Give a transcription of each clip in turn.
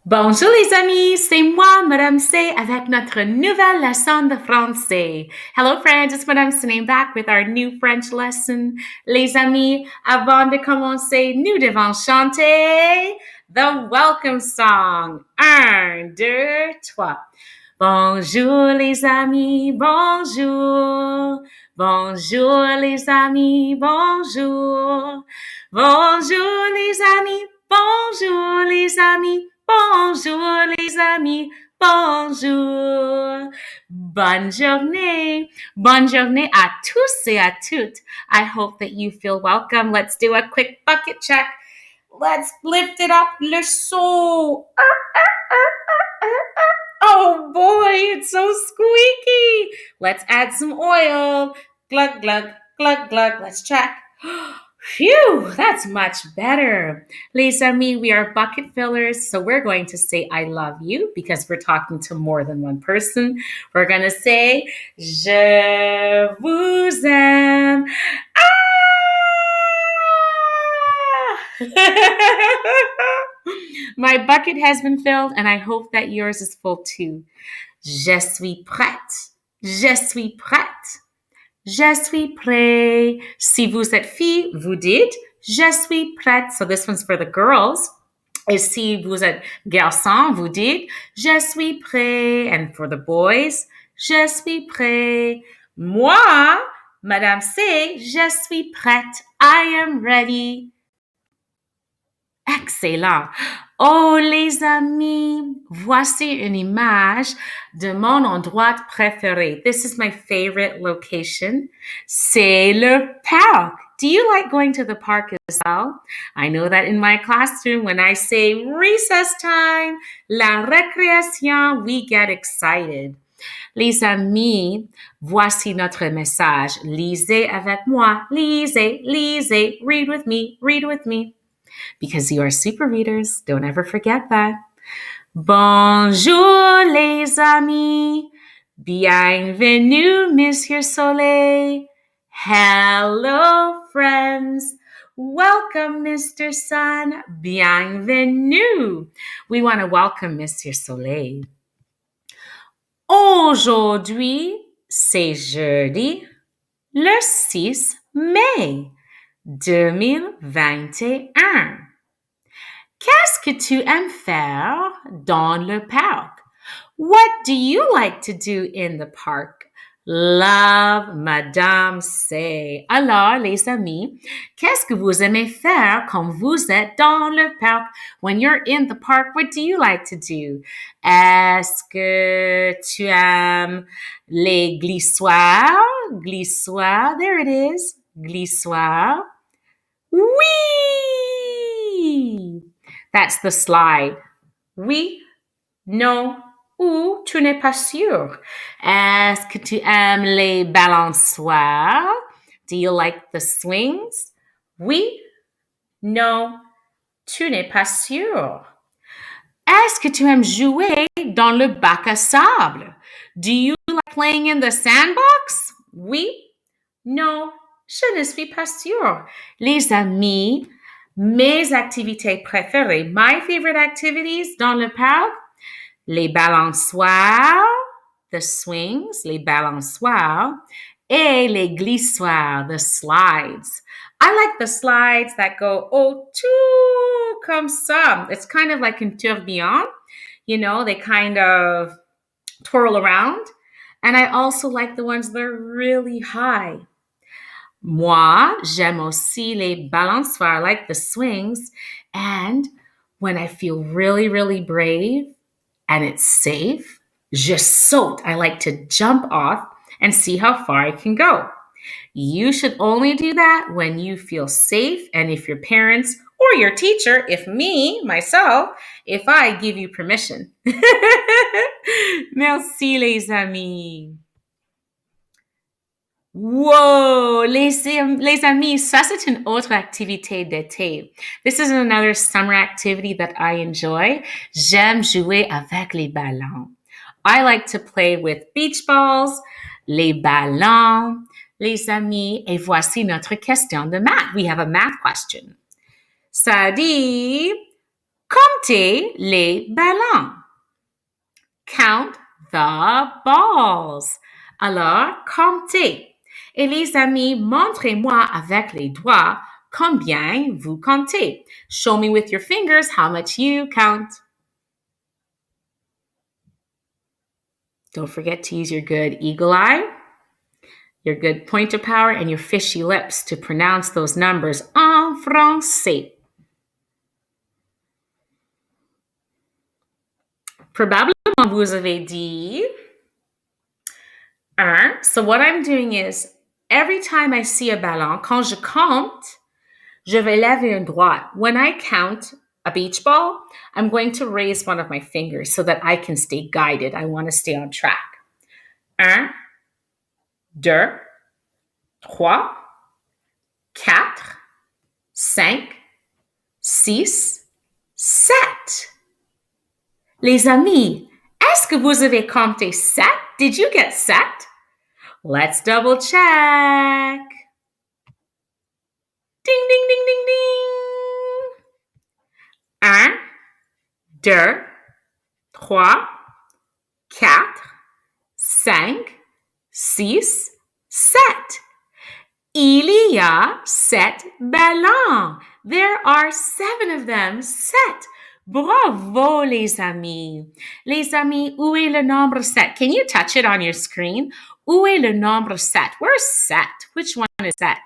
Bonjour les amis, c'est moi, Madame C, avec notre nouvelle leçon de français. Hello friends, it's Madame C back with our new French lesson. Les amis, avant de commencer, nous devons chanter the welcome song. 1, 2, 3. Bonjour les amis, bonjour. Bonjour les amis, bonjour. Bonjour les amis, bonjour les amis. Bonjour les amis, bonjour. Bonne journée. Bonne journée à tous et à toutes. I hope that you feel welcome. Let's do a quick bucket check. Let's lift it up. Le son. Oh boy, it's so squeaky. Let's add some oil. Glug, glug, glug, glug. Let's check. Phew, that's much better. Les amis, we are bucket fillers, so we're going to say I love you because we're talking to more than one person. We're going to say Je vous aime. Ah! My bucket has been filled and I hope that yours is full too. Je suis prête. Je suis prête. Je suis prêt. Si vous êtes fille, vous dites je suis prête. So this one's for the girls. Et si vous êtes garçon, vous dites je suis prêt. And for the boys, je suis prêt. Moi, Madame C, je suis prête. I am ready. Excellent. Oh, les amis, voici une image de mon endroit préféré. This is my favorite location. C'est le parc. Do you like going to the park as well? I know that in my classroom, when I say recess time, la récréation, we get excited. Les amis, voici notre message. Lisez avec moi. Lisez, lisez. Read with me. Read with me. Because you are super readers. Don't ever forget that. Bonjour les amis. Bienvenue, Monsieur Soleil. Hello, friends. Welcome, Mr. Sun. Bienvenue. We want to welcome Monsieur Soleil. Aujourd'hui, c'est jeudi, le 6 mai 2021. Qu'est-ce que tu aimes faire dans le parc? What do you like to do in the park? Love, Madame C. Alors, les amis, qu'est-ce que vous aimez faire quand vous êtes dans le parc? When you're in the park, what do you like to do? Est-ce que tu aimes les glissoires? Glissoires, there it is. Glissoires. Oui! That's the slide. Oui, non, ou tu n'es pas sûr. Est-ce que tu aimes les balançoires? Do you like the swings? Oui, non, tu n'es pas sûr. Est-ce que tu aimes jouer dans le bac à sable? Do you like playing in the sandbox? Oui, non, je ne suis pas sûre. Les amis, mes activités préférées, my favorite activities dans le parc, les balançoires, the swings, les balançoires, et les glissoires, the slides. I like the slides that go, oh, tout comme ça. It's kind of like un tourbillon. You know, they kind of twirl around. And I also like the ones that are really high. Moi, j'aime aussi les balançoires, like the swings. And when I feel really, really brave and it's safe, je saute. I like to jump off and see how far I can go. You should only do that when you feel safe and if your parents or your teacher, if me, myself, if I give you permission. Merci les amis. Whoa, les amis, ça c'est une autre activité d'été. This is another summer activity that I enjoy. J'aime jouer avec les ballons. I like to play with beach balls, les ballons, les amis. Et voici notre question de math. We have a math question. Ça dit, Comptez les ballons. Count the balls. Alors, comptez. Et les amis, montrez-moi avec les doigts combien vous comptez. Show me with your fingers how much you count. Don't forget to use your good eagle eye, your good pointer power, and your fishy lips to pronounce those numbers en français. Probablement, vous avez dit un. So what I'm doing is, every time I see a ballon, quand je compte, je vais lever un doigt. When I count a beach ball, I'm going to raise one of my fingers so that I can stay guided. I want to stay on track. 1, 2, 3, 4, 5, 6, 7. Les amis, est-ce que vous avez compté 7? Did you get 7? Let's double check. Ding, ding, ding, ding, ding. 1, 2, 3, 4, 5, 6, 7. Il y a 7 ballons. There are 7 of them. 7. Bravo, les amis. Les amis, où est le nombre 7? Can you touch it on your screen? Où est le nombre 7? Where's 7? Which one is that?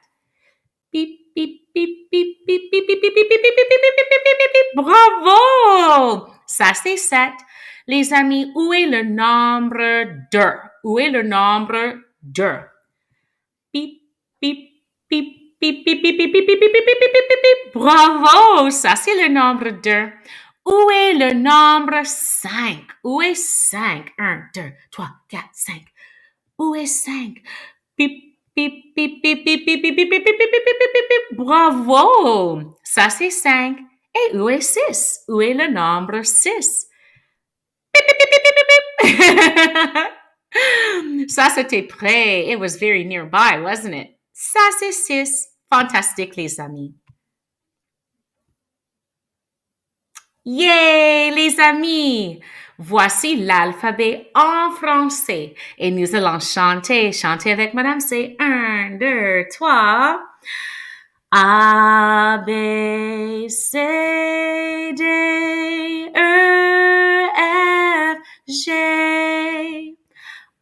Beep, beep, beep, beep, beep, beep, beep, beep, beep, beep, beep, beep, beep, beep, beep, beep. Bravo! Ça, c'est 7. Les amis, où est le nombre 2? Où est le nombre 2? Beep, beep, beep, beep, beep, beep, beep, beep, beep, beep, beep, beep, beep, beep, beep. Bravo! Ça, c'est le nombre 2. Où est le nombre 5? Où est 5? 1, 2, 3, 4, 5. Où est 5? Beep, beep, beep, beep, beep, beep, beep, beep, beep, beep, beep, beep, beep, beep, beep. Bravo! Ça, c'est 5. Et où est 6? Où est le nombre 6? Beep, beep, beep, beep, beep, beep, beep. Ça, c'était près. It was very nearby, wasn't it? Ça, c'est 6. Fantastique, les amis. Yay, les amis! Voici l'alphabet en français. Et nous allons chanter. Chanter avec Madame C. 1, 2, 3. A, B, C, D, E, F, G,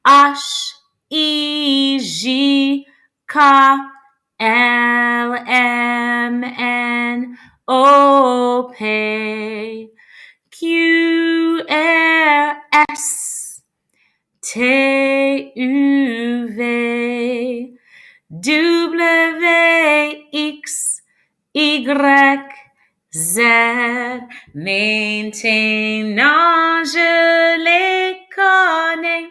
H, I, J, K, L, M, N, O, P, Q, R, S, T, U, V, W, X, Y, Z. Maintenant, je les connais,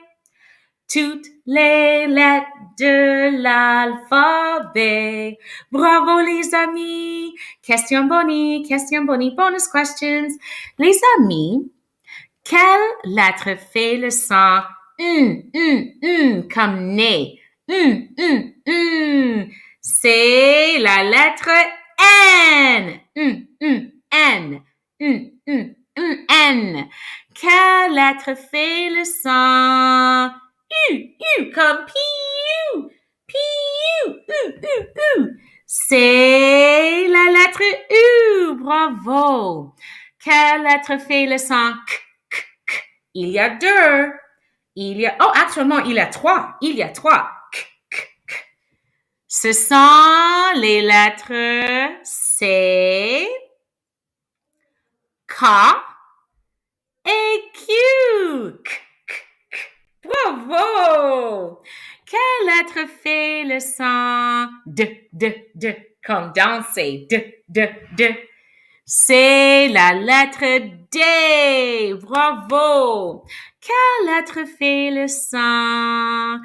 toutes les lettres de l'alphabet. Bravo, les amis. Question bonnie, bonus questions. Les amis, quelle lettre fait le son comme nez? C'est la lettre N. N. N. Quelle lettre fait le son comme piou? C'est la lettre U. Bravo. Quelle lettre fait le son k? Il y a 2. Actuellement, il y a 3. Il y a 3. Ce sont les lettres C, K et Q. Bravo! Quelle lettre fait le son de, comme danser, de? C'est la lettre D. Bravo! Quelle lettre fait le son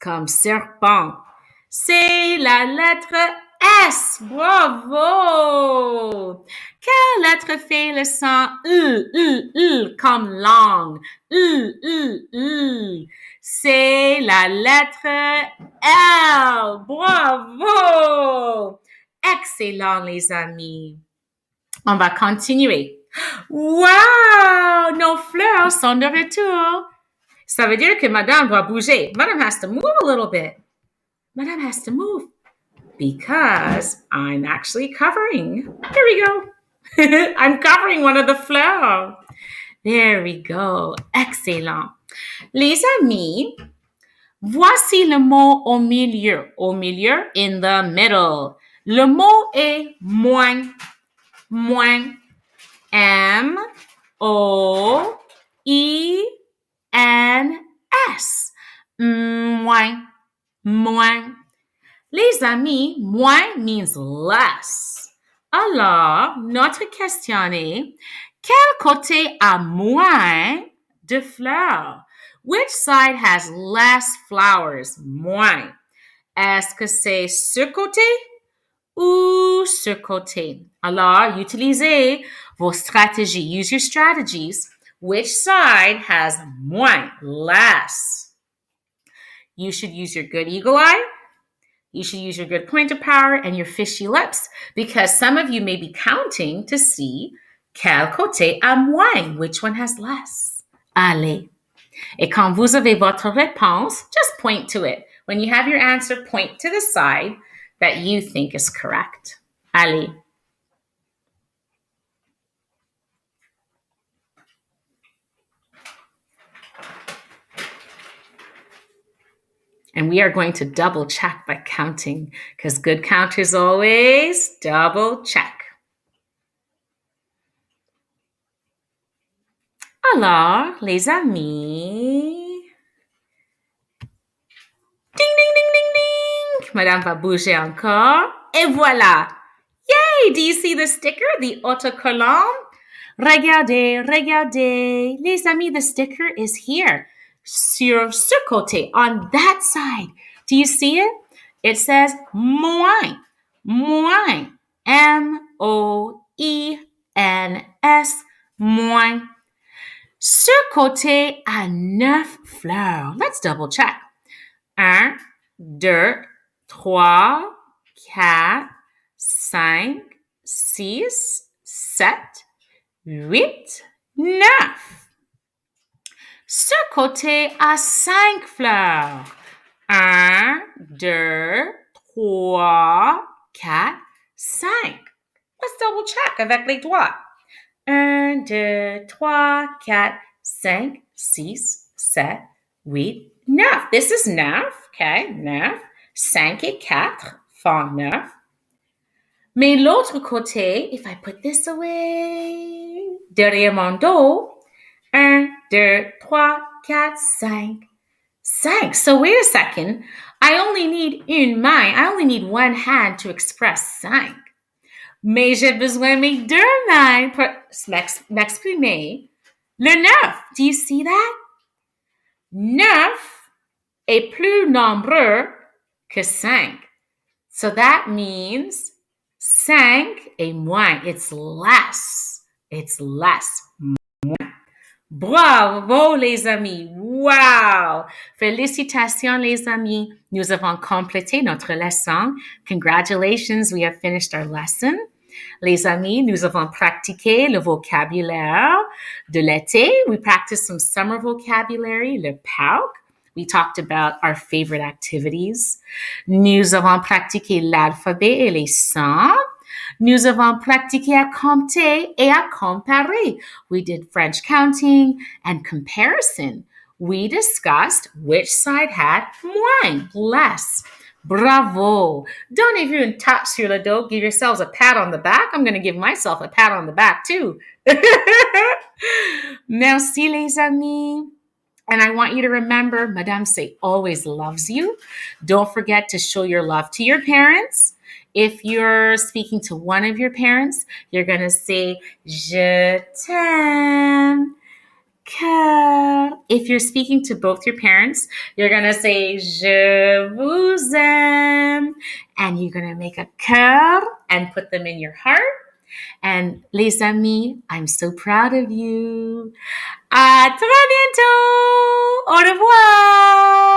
comme serpent? C'est la lettre S. Bravo! Quelle lettre fait le son comme langue? C'est la lettre L. Bravo! Excellent, les amis. On va continuer. Wow! Nos fleurs sont de retour. Ça veut dire que Madame doit bouger. Madame has to move a little bit. Madame has to move because I'm actually covering. Here we go. I'm covering one of the flowers. There we go. Excellent. Les amis, voici le mot au milieu. Au milieu, in the middle. Le mot est moins. Moins. M-O-I-N-S. Moins. Moins. Les amis, moins means less. Alors, notre question est, quel côté a moins de fleurs? Which side has less flowers? Moins. Est-ce que c'est ce côté ou ce côté? Alors, utilisez vos stratégies. Use your strategies. Which side has moins, less? You should use your good eagle eye. You should use your good pointer power and your fishy lips because some of you may be counting to see quel côté a moins, which one has less. Allez. Et quand vous avez votre réponse, just point to it. When you have your answer, point to the side that you think is correct. Allez. And we are going to double check by counting because good counters always double check. Alors, les amis. Ding, ding, ding, ding, ding. Madame va bouger encore. Et voilà. Yay! Do you see the sticker, the autocollant? Regardez, regardez. Les amis, the sticker is here. Sur ce côté, on that side. Do you see it? It says moins. Moins. M-O-I-N-S. Moins. Ce côté a 9 fleurs. Let's double check. 1, 2, 3, 4, 5, 6, 7, 8, 9. Ce côté a 5 fleurs. 1, 2, 3, 4, 5. Let's double check avec les doigts. 1, 2, 3, 4, 5, 6, 7, 8, 9. This is 9, okay, 9. 5 et 4 font 9. Mais l'autre côté, if I put this away, derrière mon dos, 1, 2, 3, 4, 5. 5. So wait a second. I only need une main. I only need one hand to express 5. Mais j'ai besoin de mes 2 mains pour m'exprimer le 9. Do you see that? 9 est plus nombreux que 5. So that means 5 est moins. It's less. It's less. Moins. Bravo, les amis. Wow! Félicitations, les amis. Nous avons complété notre leçon. Congratulations, we have finished our lesson. Les amis, nous avons pratiqué le vocabulaire de l'été. We practiced some summer vocabulary, le PAUC. We talked about our favorite activities. Nous avons pratiqué l'alphabet et les sons. Nous avons pratiqué à compter et à comparer. We did French counting and comparison. We discussed which side had moins, less. Bravo. Donnez-vous une tape sur le dos. Give yourselves a pat on the back. I'm going to give myself a pat on the back too. Merci, les amis. And I want you to remember, Madame Say always loves you. Don't forget to show your love to your parents. If you're speaking to one of your parents, you're going to say, Je t'aime. Cœur. If you're speaking to both your parents, you're going to say, Je vous aime. And you're going to make a cœur and put them in your heart. And les amis, I'm so proud of you. À très bientôt. Au revoir.